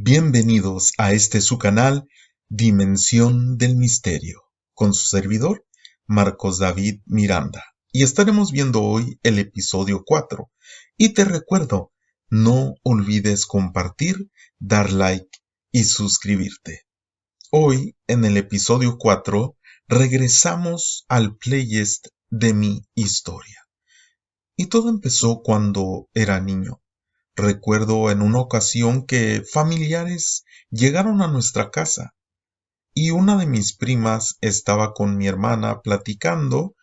Bienvenidos a su canal Dimensión del Misterio, con su servidor Marcos David Miranda. Y estaremos viendo hoy el episodio 4. Y te recuerdo, no olvides compartir, dar like y suscribirte. Hoy, en el episodio 4, regresamos al playlist de mi historia. Y todo empezó cuando era niño. Recuerdo en una ocasión que familiares llegaron a nuestra casa y una de mis primas estaba con mi hermana platicando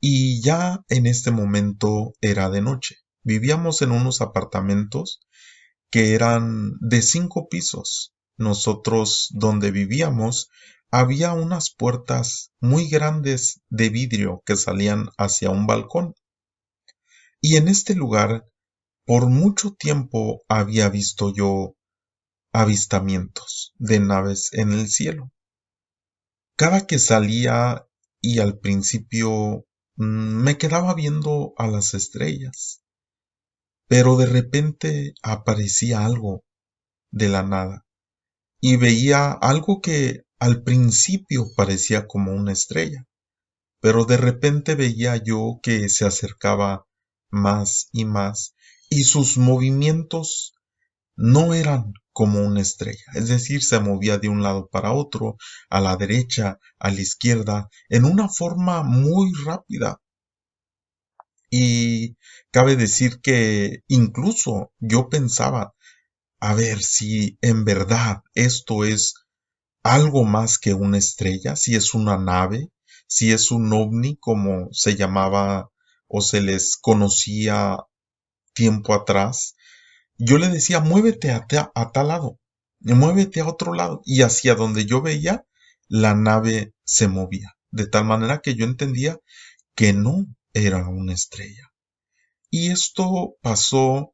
y ya en este momento era de noche. Vivíamos en unos apartamentos que eran de 5 pisos. Nosotros donde vivíamos había unas puertas muy grandes de vidrio que salían hacia un balcón. Y en este lugar por mucho tiempo había visto yo avistamientos de naves en el cielo. Cada que salía y al principio me quedaba viendo a las estrellas, pero de repente aparecía algo de la nada y veía algo que al principio parecía como una estrella, pero de repente veía yo que se acercaba más y sus movimientos no eran como una estrella, es decir, se movía de un lado para otro, a la derecha, a la izquierda, en una forma muy rápida. Y cabe decir que incluso yo pensaba, a ver si en verdad esto es algo más que una estrella, si es una nave, si es un ovni como se llamaba o se les conocía tiempo atrás. Yo le decía, muévete a tal lado, muévete a otro lado. Y hacia donde yo veía, la nave se movía. De tal manera que yo entendía que no era una estrella. Y esto pasó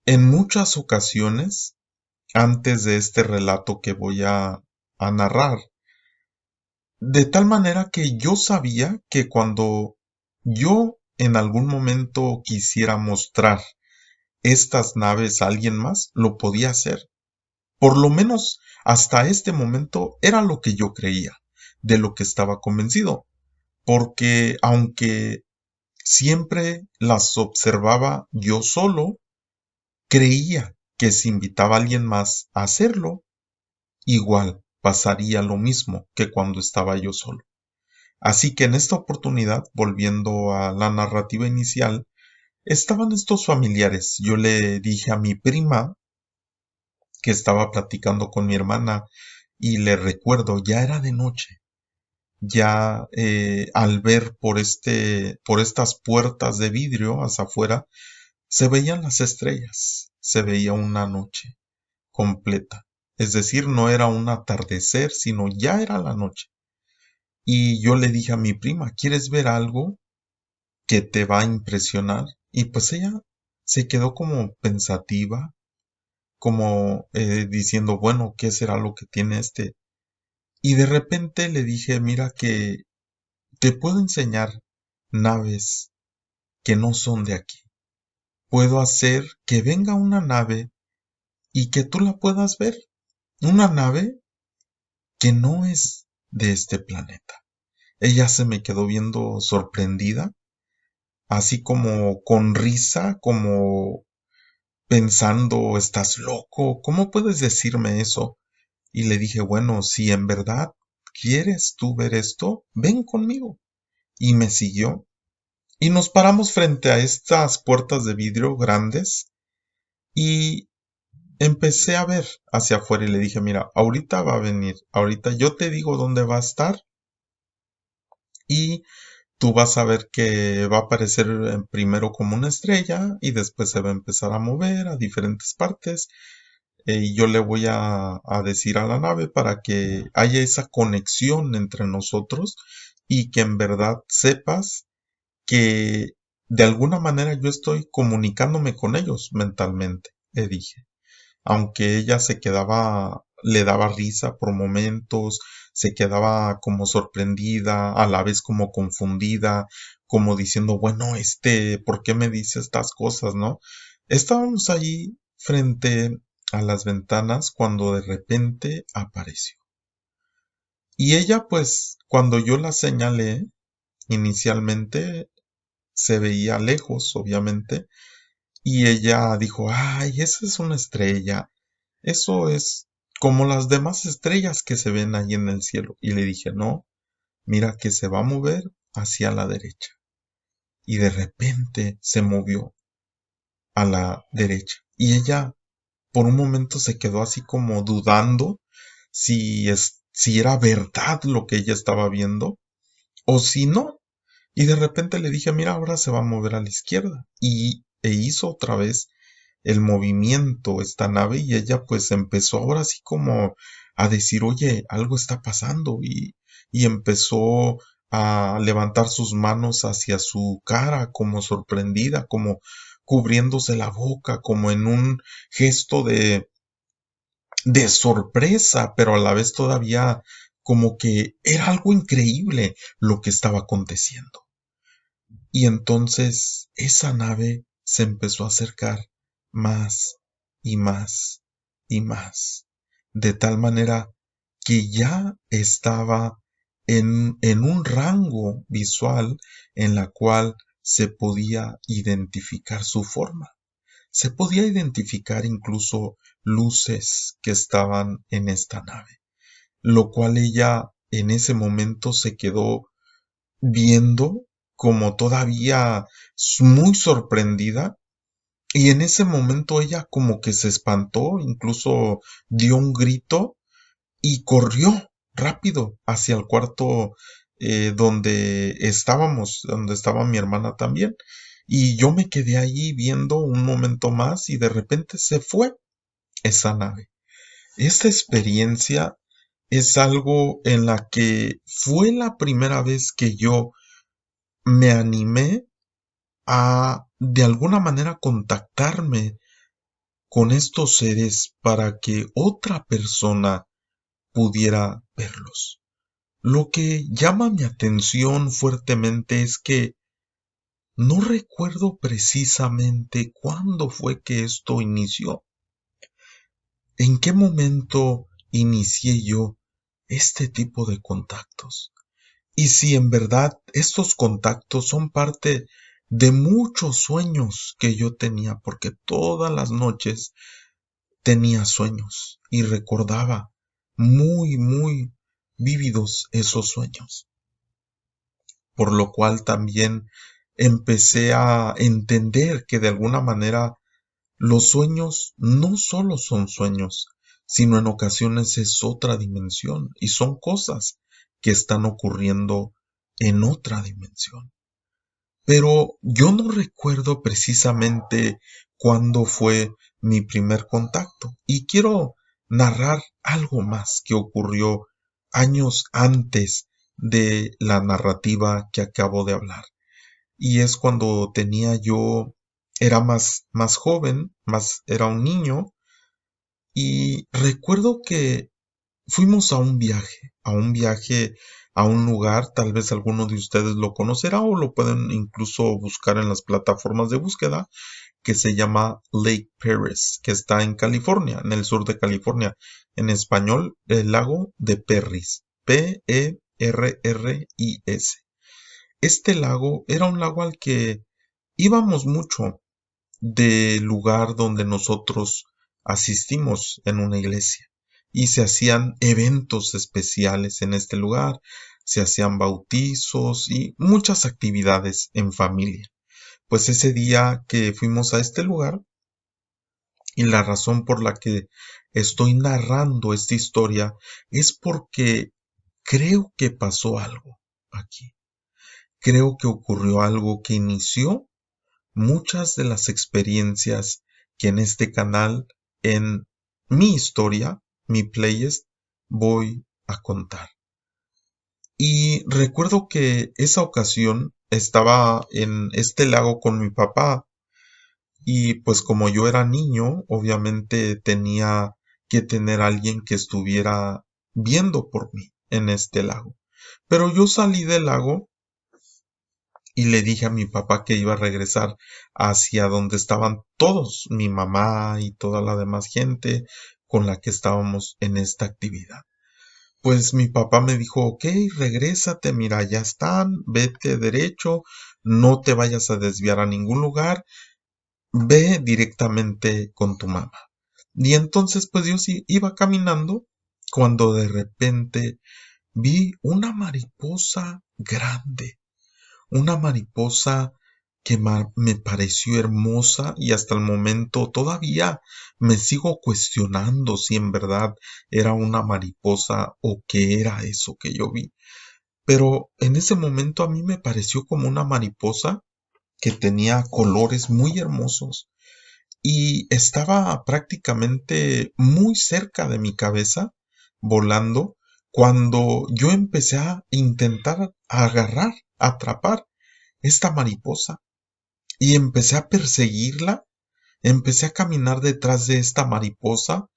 en muchas ocasiones antes de este relato que voy a narrar. De tal manera que yo sabía que cuando yo en algún momento quisiera mostrar estas naves a alguien más, lo podía hacer. Por lo menos hasta este momento era lo que yo creía, de lo que estaba convencido, porque aunque siempre las observaba yo solo, creía que si invitaba a alguien más a hacerlo, igual pasaría lo mismo que cuando estaba yo solo. Así que en esta oportunidad, volviendo a la narrativa inicial, estaban estos familiares. Yo le dije a mi prima que estaba platicando con mi hermana y le recuerdo, ya era de noche. Ya al ver por estas puertas de vidrio hacia afuera, se veían las estrellas, se veía una noche completa. Es decir, no era un atardecer, sino ya era la noche. Y yo le dije a mi prima, ¿quieres ver algo que te va a impresionar? Y pues ella se quedó como pensativa, como diciendo, bueno, ¿qué será lo que tiene este? Y de repente le dije, mira que te puedo enseñar naves que no son de aquí. Puedo hacer que venga una nave y que tú la puedas ver. Una nave que no es de este planeta. Ella se me quedó viendo sorprendida, así como con risa, como pensando, ¿estás loco? ¿Cómo puedes decirme eso? Y le dije, bueno, si en verdad quieres tú ver esto, ven conmigo. Y me siguió. Y nos paramos frente a estas puertas de vidrio grandes y empecé a ver hacia afuera y le dije, mira, ahorita va a venir, ahorita yo te digo dónde va a estar y tú vas a ver que va a aparecer primero como una estrella y después se va a empezar a mover a diferentes partes y yo le voy a decir a la nave para que haya esa conexión entre nosotros y que en verdad sepas que de alguna manera yo estoy comunicándome con ellos mentalmente, le dije. Aunque ella se quedaba, le daba risa por momentos, se quedaba como sorprendida, a la vez como confundida, como diciendo, bueno, ¿por qué me dice estas cosas, no? Estábamos allí frente a las ventanas cuando de repente apareció. Y ella, pues, cuando yo la señalé, inicialmente se veía lejos, obviamente, y ella dijo, ay, esa es una estrella, eso es como las demás estrellas que se ven ahí en el cielo. Y le dije, no, mira que se va a mover hacia la derecha. Y de repente se movió a la derecha. Y ella por un momento se quedó así como dudando si era verdad lo que ella estaba viendo o si no. Y de repente le dije, mira, ahora se va a mover a la izquierda. E hizo otra vez el movimiento esta nave y ella pues empezó ahora así como a decir, oye, algo está pasando y empezó a levantar sus manos hacia su cara como sorprendida, como cubriéndose la boca, como en un gesto de sorpresa, pero a la vez todavía como que era algo increíble lo que estaba aconteciendo. Y entonces esa nave se empezó a acercar más y más y más, de tal manera que ya estaba en un rango visual en la cual se podía identificar su forma. Se podía identificar incluso luces que estaban en esta nave, lo cual ella en ese momento se quedó viendo como todavía muy sorprendida y en ese momento ella como que se espantó, incluso dio un grito y corrió rápido hacia el cuarto donde estábamos, donde estaba mi hermana también. Y yo me quedé ahí viendo un momento más y de repente se fue esa nave. Esta experiencia es algo en la que fue la primera vez que yo me animé a de alguna manera contactarme con estos seres para que otra persona pudiera verlos. Lo que llama mi atención fuertemente es que no recuerdo precisamente cuándo fue que esto inició. ¿En qué momento inicié yo este tipo de contactos? Y si en verdad estos contactos son parte de muchos sueños que yo tenía, porque todas las noches tenía sueños y recordaba muy vívidos esos sueños. Por lo cual también empecé a entender que de alguna manera los sueños no solo son sueños, sino en ocasiones es otra dimensión y son cosas que están ocurriendo en otra dimensión. Pero yo no recuerdo precisamente cuándo fue mi primer contacto y quiero narrar algo más que ocurrió años antes de la narrativa que acabo de hablar. Y es cuando era más joven, era un niño, y recuerdo que fuimos a un viaje a un lugar, tal vez alguno de ustedes lo conocerá o lo pueden incluso buscar en las plataformas de búsqueda, que se llama Lake Perris, que está en California, en el sur de California. En español, el lago de Perris, Perris. Este lago era un lago al que íbamos mucho del lugar donde nosotros asistimos en una iglesia y se hacían eventos especiales en este lugar, se hacían bautizos y muchas actividades en familia. Pues ese día que fuimos a este lugar y la razón por la que estoy narrando esta historia es porque creo que pasó algo aquí. Creo que ocurrió algo que inició muchas de las experiencias que en este canal, en mi historia, mi playlist, voy a contar. Y recuerdo que esa ocasión estaba en este lago con mi papá y pues como yo era niño, obviamente tenía que tener a alguien que estuviera viendo por mí en este lago. Pero yo salí del lago y le dije a mi papá que iba a regresar hacia donde estaban todos, mi mamá y toda la demás gente con la que estábamos en esta actividad. Pues mi papá me dijo, ok, regrésate, mira, ya están, vete derecho, no te vayas a desviar a ningún lugar, ve directamente con tu mamá. Y entonces pues yo sí iba caminando cuando de repente vi una mariposa grande, una mariposa que me pareció hermosa y hasta el momento todavía me sigo cuestionando si en verdad era una mariposa o qué era eso que yo vi. Pero en ese momento a mí me pareció como una mariposa que tenía colores muy hermosos y estaba prácticamente muy cerca de mi cabeza, volando, cuando yo empecé a intentar agarrar, atrapar esta mariposa y empecé a perseguirla, empecé a caminar detrás de esta mariposa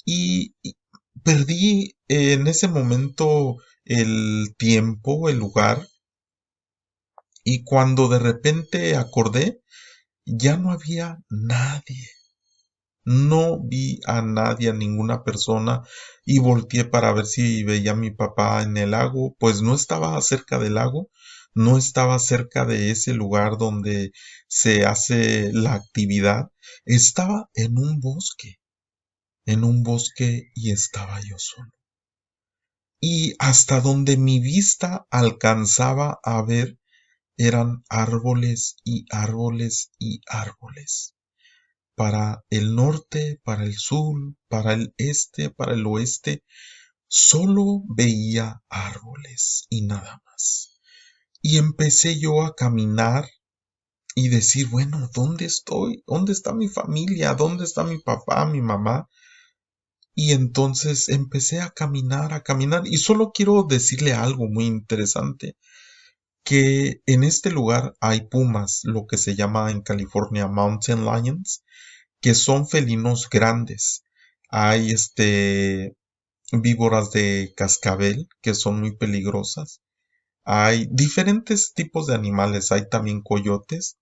y perdí en ese momento el tiempo, el lugar, y cuando de repente acordé, ya no había nadie. No vi a nadie, a ninguna persona, y volteé para ver si veía a mi papá en el lago, pues no estaba cerca del lago, no estaba cerca de ese lugar donde se hace la actividad, estaba en un bosque y estaba yo solo. Y hasta donde mi vista alcanzaba a ver eran árboles y árboles y árboles. Para el norte, para el sur, para el este, para el oeste, solo veía árboles y nada más. Y empecé yo a caminar y decir, bueno, ¿dónde estoy? ¿Dónde está mi familia? ¿Dónde está mi papá, mi mamá? Y entonces empecé a caminar y solo quiero decirle algo muy interesante, que en este lugar hay pumas, lo que se llama en California Mountain Lions, que son felinos grandes. Hay víboras de cascabel que son muy peligrosas. Hay diferentes tipos de animales, hay también coyotes,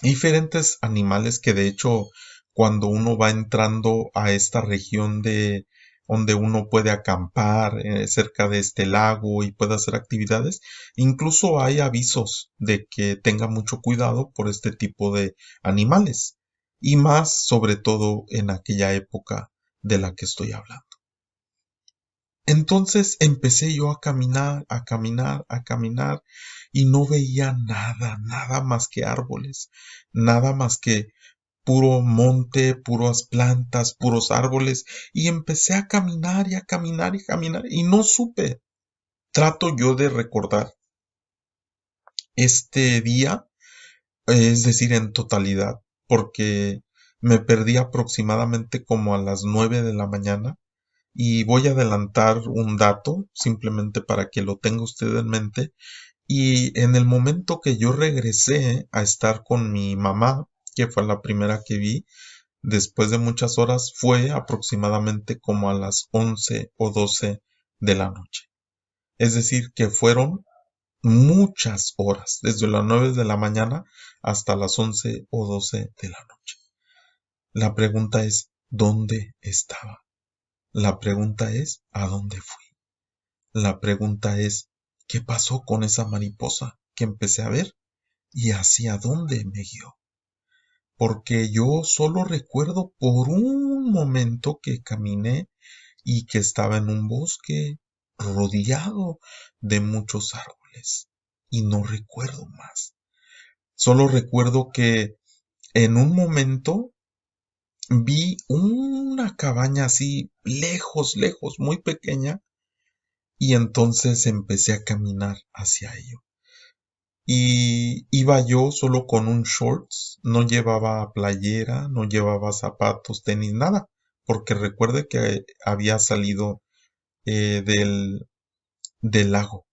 diferentes animales que de hecho cuando uno va entrando a esta región de donde uno puede acampar cerca de este lago y puede hacer actividades, incluso hay avisos de que tenga mucho cuidado por este tipo de animales y más sobre todo en aquella época de la que estoy hablando. Entonces empecé yo a caminar, a caminar, a caminar y no veía nada, nada más que árboles, nada más que puro monte, puras plantas, puros árboles y empecé a caminar y a caminar y a caminar y no supe. Trato yo de recordar este día, es decir, en totalidad, porque me perdí aproximadamente como a las 9 de la mañana. Y voy a adelantar un dato simplemente para que lo tenga usted en mente. Y en el momento que yo regresé a estar con mi mamá, que fue la primera que vi, después de muchas horas, fue aproximadamente como a las 11 o 12 de la noche. Es decir, que fueron muchas horas, desde las 9 de la mañana hasta las 11 o 12 de la noche. La pregunta es, ¿dónde estaba? La pregunta es, ¿a dónde fui? La pregunta es, ¿qué pasó con esa mariposa que empecé a ver y hacia dónde me guió? Porque yo solo recuerdo por un momento que caminé y que estaba en un bosque rodeado de muchos árboles y no recuerdo más. Solo recuerdo que en un momento vi una cabaña así lejos, lejos, muy pequeña y entonces empecé a caminar hacia ello. Y iba yo solo con un shorts, no llevaba playera, no llevaba zapatos, tenis, nada, porque recuerde que había salido del lago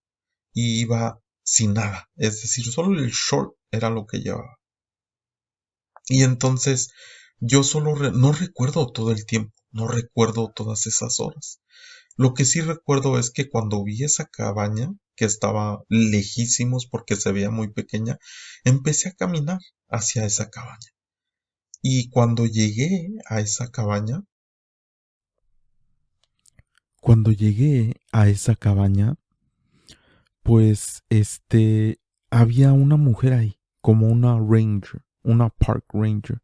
y iba sin nada, es decir, solo el short era lo que llevaba. Y entonces yo solo no recuerdo todo el tiempo, no recuerdo todas esas horas. Lo que sí recuerdo es que cuando vi esa cabaña, que estaba lejísimos porque se veía muy pequeña, empecé a caminar hacia esa cabaña. Y cuando llegué a esa cabaña, Cuando llegué a esa cabaña, pues había una mujer ahí, como una ranger, una park ranger,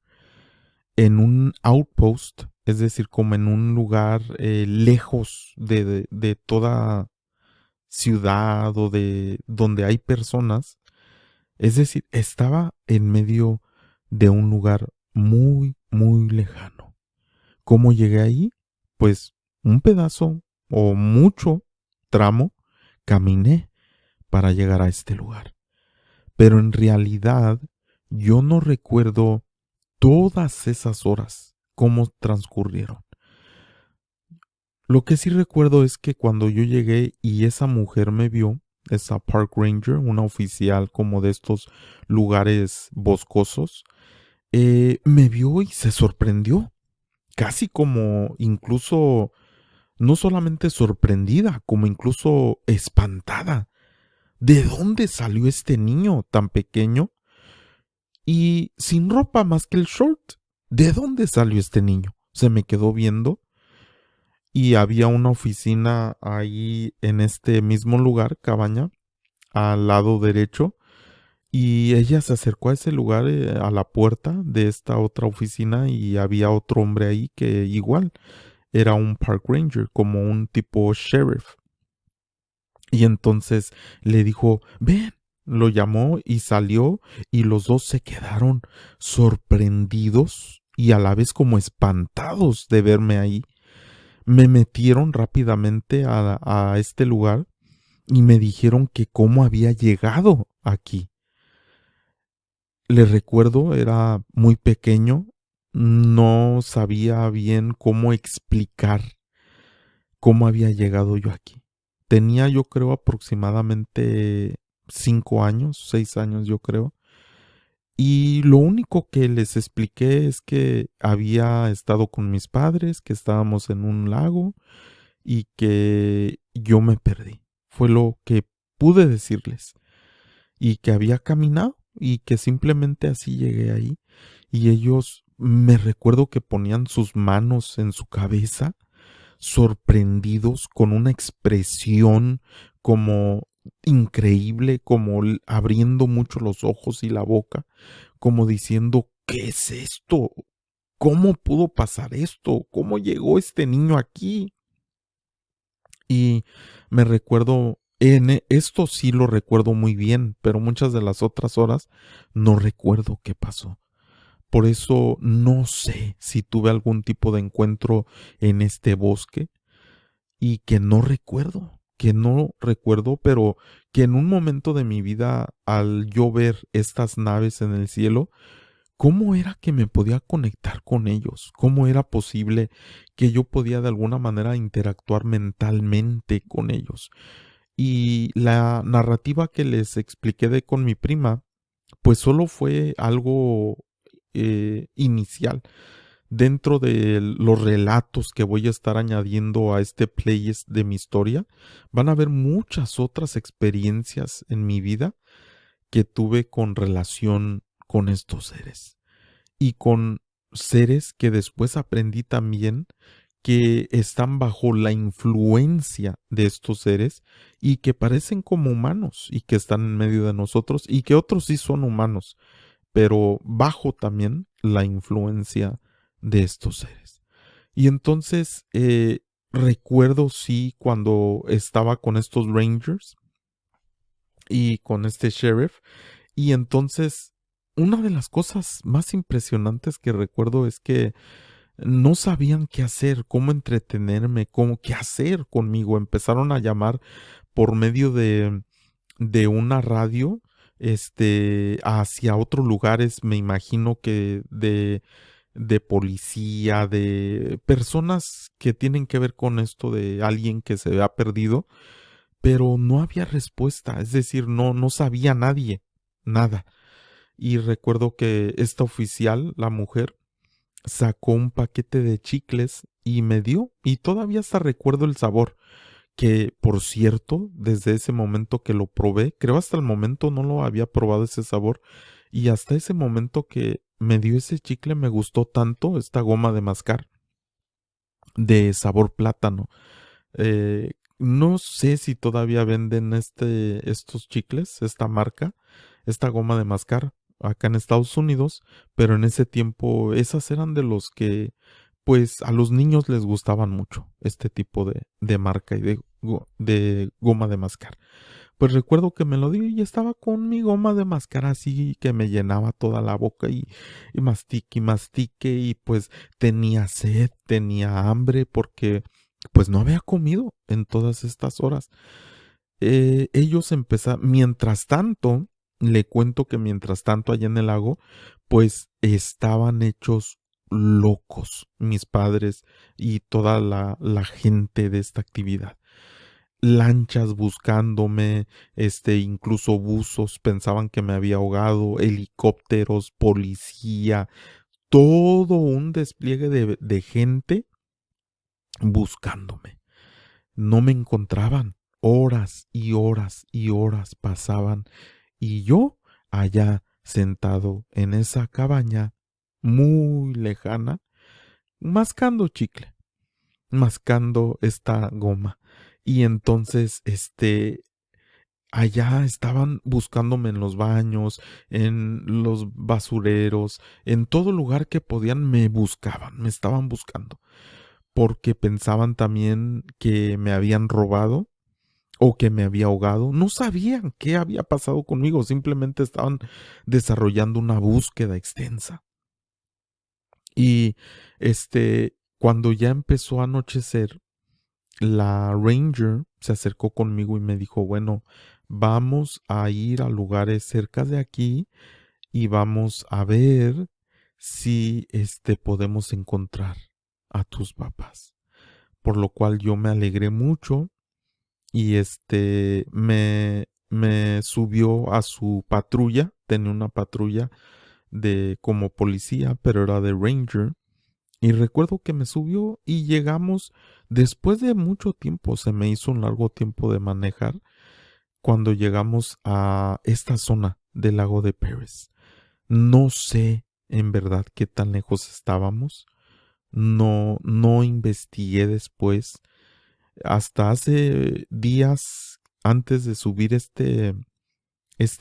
en un outpost, es decir, como en un lugar lejos de toda ciudad o de donde hay personas. Es decir, estaba en medio de un lugar muy, muy lejano. ¿Cómo llegué ahí? Pues un pedazo o mucho tramo caminé para llegar a este lugar. Pero en realidad yo no recuerdo todas esas horas, cómo transcurrieron. Lo que sí recuerdo es que cuando yo llegué y esa mujer me vio, esa Park Ranger, una oficial como de estos lugares boscosos, me vio y se sorprendió, casi como incluso, no solamente sorprendida, como incluso espantada. ¿De dónde salió este niño tan pequeño y sin ropa más que el short? ¿De dónde salió este niño? Se me quedó viendo y había una oficina ahí en este mismo lugar, cabaña, al lado derecho. Y ella se acercó a ese lugar, a la puerta de esta otra oficina, y había otro hombre ahí que igual era un park ranger, como un tipo sheriff. Y entonces le dijo, ven, lo llamó y salió y los dos se quedaron sorprendidos y a la vez como espantados de verme ahí. Me metieron rápidamente a este lugar y me dijeron que cómo había llegado aquí. Le recuerdo, era muy pequeño, no sabía bien cómo explicar cómo había llegado yo aquí. Tenía yo creo aproximadamente 5 años, 6 años yo creo. Y lo único que les expliqué es que había estado con mis padres, que estábamos en un lago y que yo me perdí. Fue lo que pude decirles. Y que había caminado y que simplemente así llegué ahí. Y ellos me recuerdo que ponían sus manos en su cabeza, sorprendidos, con una expresión como increíble, como abriendo mucho los ojos y la boca, como diciendo, ¿qué es esto? ¿Cómo pudo pasar esto? ¿Cómo llegó este niño aquí? Y me recuerdo, esto sí lo recuerdo muy bien, pero muchas de las otras horas no recuerdo qué pasó. Por eso no sé si tuve algún tipo de encuentro en este bosque y que no recuerdo, pero que en un momento de mi vida, al yo ver estas naves en el cielo, ¿cómo era que me podía conectar con ellos? ¿Cómo era posible que yo podía de alguna manera interactuar mentalmente con ellos? Y la narrativa que les expliqué de con mi prima, pues solo fue algo inicial. Dentro de los relatos que voy a estar añadiendo a este playlist de mi historia, van a haber muchas otras experiencias en mi vida que tuve con relación con estos seres y con seres que después aprendí también que están bajo la influencia de estos seres y que parecen como humanos y que están en medio de nosotros y que otros sí son humanos, pero bajo también la influencia de estos seres. Y entonces recuerdo sí cuando estaba con estos rangers y con este sheriff y entonces una de las cosas más impresionantes que recuerdo es que no sabían qué hacer, cómo entretenerme, cómo qué hacer conmigo. Empezaron a llamar por medio de una radio, hacia otros lugares, me imagino que de policía, de personas que tienen que ver con esto de alguien que se ha perdido, pero no había respuesta, es decir, no sabía nadie, nada. Y recuerdo que esta oficial, la mujer, sacó un paquete de chicles y me dio, y todavía hasta recuerdo el sabor, que por cierto, desde ese momento que lo probé, creo hasta el momento no lo había probado ese sabor, y hasta ese momento que me dio ese chicle me gustó tanto esta goma de mascar de sabor plátano. No sé si todavía venden estos chicles, esta marca, esta goma de mascar acá en Estados Unidos, pero en ese tiempo esas eran de los que pues a los niños les gustaban mucho este tipo de marca y de goma de mascar. Pues recuerdo que me lo dio y estaba con mi goma de mascar así que me llenaba toda la boca y mastique y pues tenía sed, tenía hambre porque pues no había comido en todas estas horas. Ellos empezaron, mientras tanto, le cuento que mientras tanto allá en el lago, pues estaban hechos locos mis padres y toda la gente de esta actividad. Lanchas buscándome, incluso buzos pensaban que me había ahogado, helicópteros, policía, todo un despliegue de gente buscándome. No me encontraban. Horas y horas y horas pasaban y yo allá sentado en esa cabaña muy lejana, mascando chicle, mascando esta goma. Y entonces, allá estaban buscándome en los baños, en los basureros, en todo lugar que podían me buscaban, me estaban buscando, porque pensaban también que me habían robado o que me había ahogado. No sabían qué había pasado conmigo, simplemente estaban desarrollando una búsqueda extensa. Y cuando ya empezó a anochecer, la Ranger se acercó conmigo y me dijo, bueno, vamos a ir a lugares cerca de aquí y vamos a ver si podemos encontrar a tus papás. Por lo cual yo me alegré mucho y me subió a su patrulla, tenía una patrulla de como policía, pero era de Ranger. Y recuerdo que me subió y llegamos después de mucho tiempo, se me hizo un largo tiempo de manejar, cuando llegamos a esta zona del lago de Perez. No sé en verdad qué tan lejos estábamos. No investigué después. Hasta hace días antes de subir este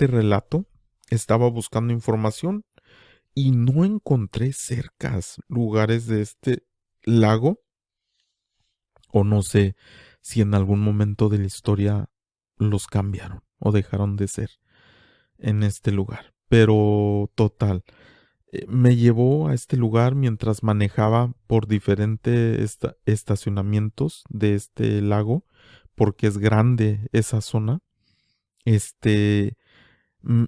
relato, estaba buscando información y no encontré cercas lugares de este lago, o no sé si en algún momento de la historia los cambiaron o dejaron de ser en este lugar. Pero total, me llevó a este lugar mientras manejaba por diferentes estacionamientos de este lago, porque es grande esa zona. Este,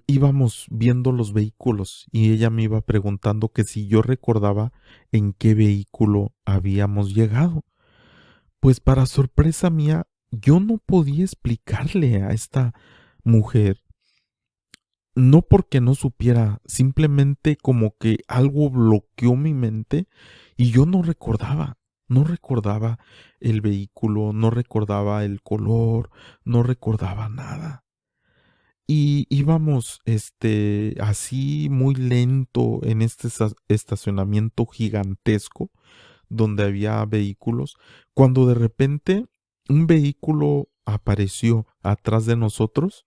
íbamos viendo los vehículos y ella me iba preguntando que si yo recordaba en qué vehículo habíamos llegado. Pues para sorpresa mía, yo no podía explicarle a esta mujer, no porque no supiera, simplemente como que algo bloqueó mi mente y yo no recordaba el vehículo, no recordaba el color, no recordaba nada. Y íbamos, así muy lento en este estacionamiento gigantesco donde había vehículos, cuando de repente un vehículo apareció atrás de nosotros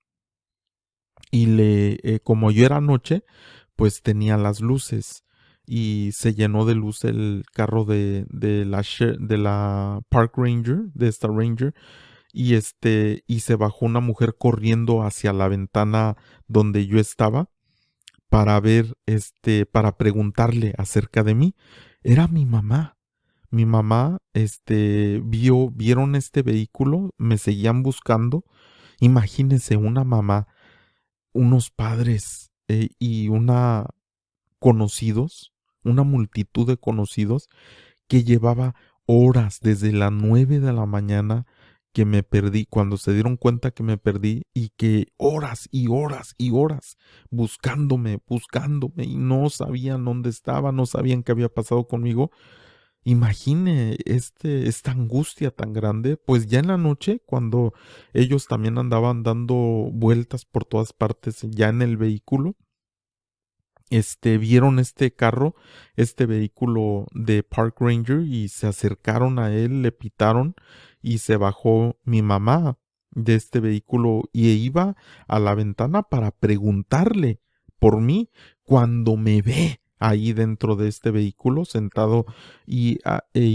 y como yo era noche, pues tenía las luces y se llenó de luz el carro de la Park Ranger, de esta Ranger, y se bajó una mujer corriendo hacia la ventana donde yo estaba para ver, para preguntarle acerca de mí. Era mi mamá. Mi mamá, vieron este vehículo, me seguían buscando. Imagínense una mamá, unos padres y conocidos, una multitud de conocidos que llevaba horas desde las 9 de la mañana que me perdí, cuando se dieron cuenta que me perdí y que horas y horas y horas buscándome y no sabían dónde estaba, no sabían qué había pasado conmigo. Imagine esta angustia tan grande, pues ya en la noche, cuando ellos también andaban dando vueltas por todas partes, ya en el vehículo, vieron este carro, este vehículo de Park Ranger y se acercaron a él, le pitaron y se bajó mi mamá de este vehículo y iba a la ventana para preguntarle por mí cuando me ve ahí dentro de este vehículo sentado y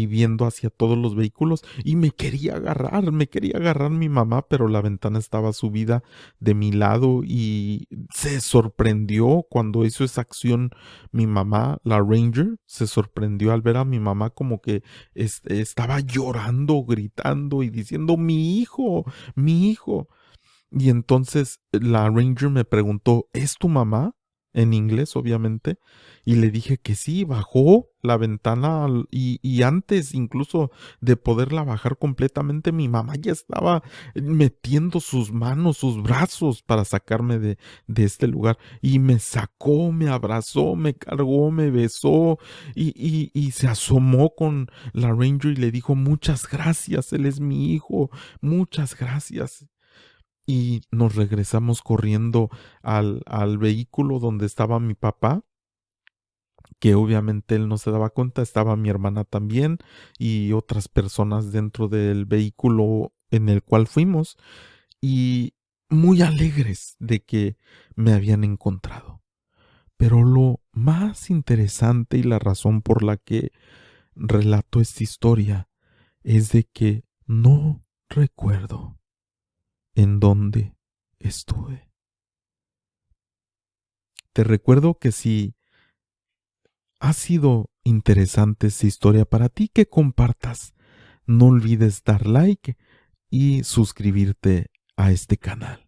viendo hacia todos los vehículos y me quería agarrar mi mamá, pero la ventana estaba subida de mi lado y se sorprendió cuando hizo esa acción mi mamá, la Ranger, se sorprendió al ver a mi mamá como que estaba llorando, gritando y diciendo, mi hijo, mi hijo. Y entonces la Ranger me preguntó, ¿es tu mamá? En inglés, obviamente. Y le dije que sí, bajó la ventana y antes incluso de poderla bajar completamente, mi mamá ya estaba metiendo sus manos, sus brazos para sacarme de este lugar. Y me sacó, me abrazó, me cargó, me besó y se asomó con la Ranger y le dijo, muchas gracias, él es mi hijo, muchas gracias y nos regresamos corriendo al vehículo donde estaba mi papá, que obviamente él no se daba cuenta, estaba mi hermana también y otras personas dentro del vehículo en el cual fuimos y muy alegres de que me habían encontrado. Pero lo más interesante y la razón por la que relato esta historia es de que no recuerdo en dónde estuve. Te recuerdo que si ha sido interesante esta historia para ti, que compartas. No olvides dar like y suscribirte a este canal.